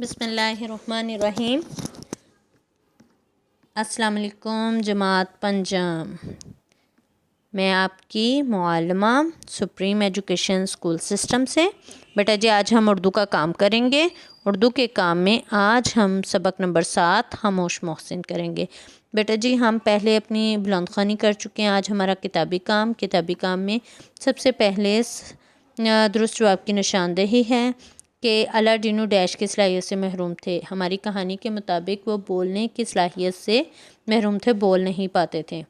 بسم اللہ الرحمن الرحیم۔ السلام علیکم جماعت پنجم، میں آپ کی معلمہ سپریم ایجوکیشن اسکول سسٹم سے۔ بیٹا جی آج ہم اردو کا کام کریں گے۔ اردو کے کام میں آج ہم سبق نمبر 7 خاموش محسن کریں گے۔ بیٹا جی ہم پہلے اپنی بلند خوانی کر چکے ہیں۔ آج ہمارا کتابی کام میں سب سے پہلے درست جواب کی نشاندہی ہے کہ الاڈینو ڈیش کی صلاحیت سے محروم تھے۔ ہماری کہانی کے مطابق وہ بولنے کی صلاحیت سے محروم تھے، بول نہیں پاتے تھے۔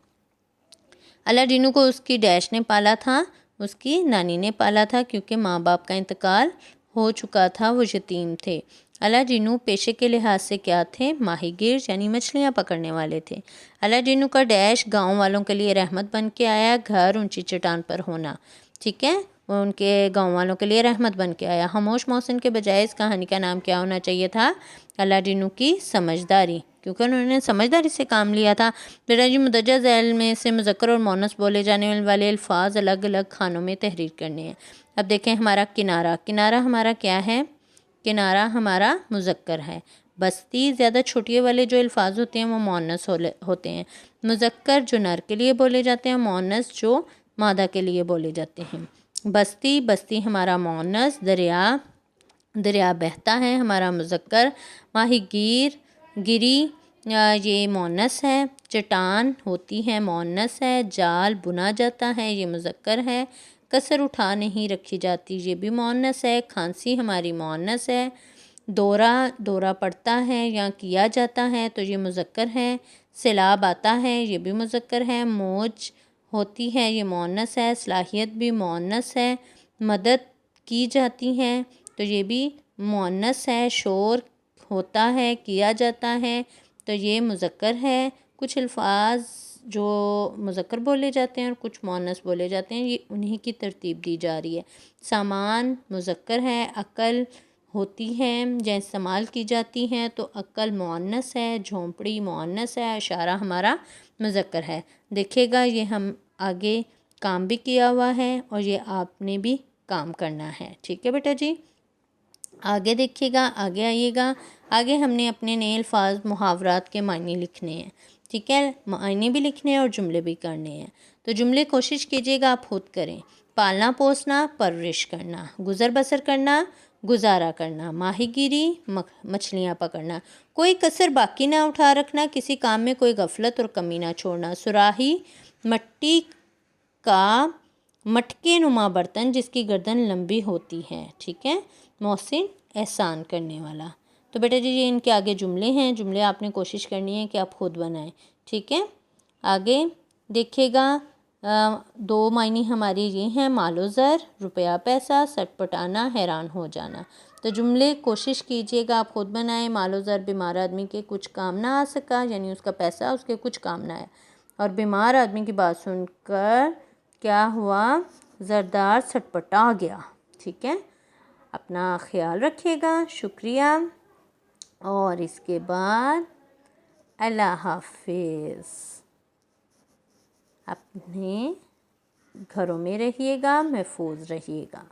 الاڈینو کو اس کی ڈیش نے پالا تھا، اس کی نانی نے پالا تھا، کیونکہ ماں باپ کا انتقال ہو چکا تھا، وہ یتیم تھے۔ الاڈینو پیشے کے لحاظ سے کیا تھے؟ ماہی گیر یعنی مچھلیاں پکڑنے والے تھے۔ الاڈینو کا ڈیش گاؤں والوں کے لیے رحمت بن کے آیا، گھر اونچی چٹان پر ہونا، ٹھیک ہے، ان کے گاؤں والوں کے لیے رحمت بن کے آیا۔ خاموش محسن کے بجائے اس کہانی کا نام کیا ہونا چاہیے تھا؟ الاڈینو کی سمجھداری، کیونکہ انہوں نے سمجھداری سے کام لیا تھا۔ بیٹا جی مندرجہ ذیل میں سے مذکر اور مؤنث بولے جانے والے الفاظ الگ الگ خانوں میں تحریر کرنے ہیں۔ اب دیکھیں ہمارا کنارہ ہمارا کیا ہے؟ کنارہ ہمارا مذکر ہے۔ بستی زیادہ چھوٹیے والے جو الفاظ ہوتے ہیں وہ مؤنث ہوتے ہیں۔ مذکر جو نر کے لیے بولے جاتے ہیں، مؤنث جو مادہ کے لیے بولے جاتے ہیں۔ بستی ہمارا مؤنث، دریا بہتا ہے ہمارا مذکر، ماہی گیری یہ مؤنث ہے، چٹان ہوتی ہے مؤنث ہے، جال بنا جاتا ہے یہ مذکر ہے، کسر اٹھا نہیں رکھی جاتی یہ بھی مؤنث ہے، کھانسی ہماری مؤنث ہے، دورہ پڑتا ہے یا کیا جاتا ہے تو یہ مذکر ہے، سیلاب آتا ہے یہ بھی مذکر ہے، موج ہوتی ہے یہ مؤنث ہے، صلاحیت بھی مؤنث ہے، مدد کی جاتی ہے تو یہ بھی مؤنث ہے، شور ہوتا ہے کیا جاتا ہے تو یہ مذکر ہے۔ کچھ الفاظ جو مذکر بولے جاتے ہیں اور کچھ مؤنث بولے جاتے ہیں، یہ انہی کی ترتیب دی جا رہی ہے۔ سامان مذکر ہے، عقل ہوتی ہے یا استعمال کی جاتی ہے تو عقل مؤنث ہے، جھونپڑی مؤنث ہے، اشارہ ہمارا مذکر ہے۔ دیکھیے گا یہ ہم آگے کام بھی کیا ہوا ہے اور یہ آپ نے بھی کام کرنا ہے، ٹھیک ہے بیٹا جی۔ آگے دیکھیے گا، آگے آئیے گا، آگے ہم نے اپنے نئے الفاظ محاورات کے معنی لکھنے ہیں، ٹھیک ہے، معنی بھی لکھنے ہیں اور جملے بھی کرنے ہیں۔ تو جملے کوشش کیجیے گا آپ خود کریں۔ پالنا پوسنا، پرورش کرنا، گزر بسر کرنا، گزارا کرنا، ماہی گیری، مچھلیاں پکڑنا، کوئی کسر باقی نہ اٹھا رکھنا، کسی کام میں کوئی غفلت اور کمی نہ چھوڑنا، صراحی مٹی کا مٹکے نما برتن جس کی گردن لمبی ہوتی ہے، ٹھیک ہے، محسن احسان کرنے والا۔ تو بیٹا جی یہ ان کے آگے جملے ہیں، جملے آپ نے کوشش کرنی ہے کہ آپ خود بنائیں، ٹھیک ہے۔ آگے دیکھیے گا، دو معنی ہماری یہ ہیں، مال و زر، روپیہ پیسہ، سٹ پٹانا، حیران ہو جانا۔ تو جملے کوشش کیجیے گا آپ خود بنائیں۔ مال و زر بیمار آدمی کے کچھ کام نہ آ سکا، یعنی اس کا پیسہ اس کے کچھ کام نہ آیا، اور بیمار آدمی کی بات سن کر کیا ہوا؟ زردار سٹ پٹا گیا، ٹھیک ہے۔ اپنا خیال رکھیے گا، شکریہ، اور اس کے بعد اللہ حافظ۔ اپنے گھروں میں رہیے گا، محفوظ رہیے گا۔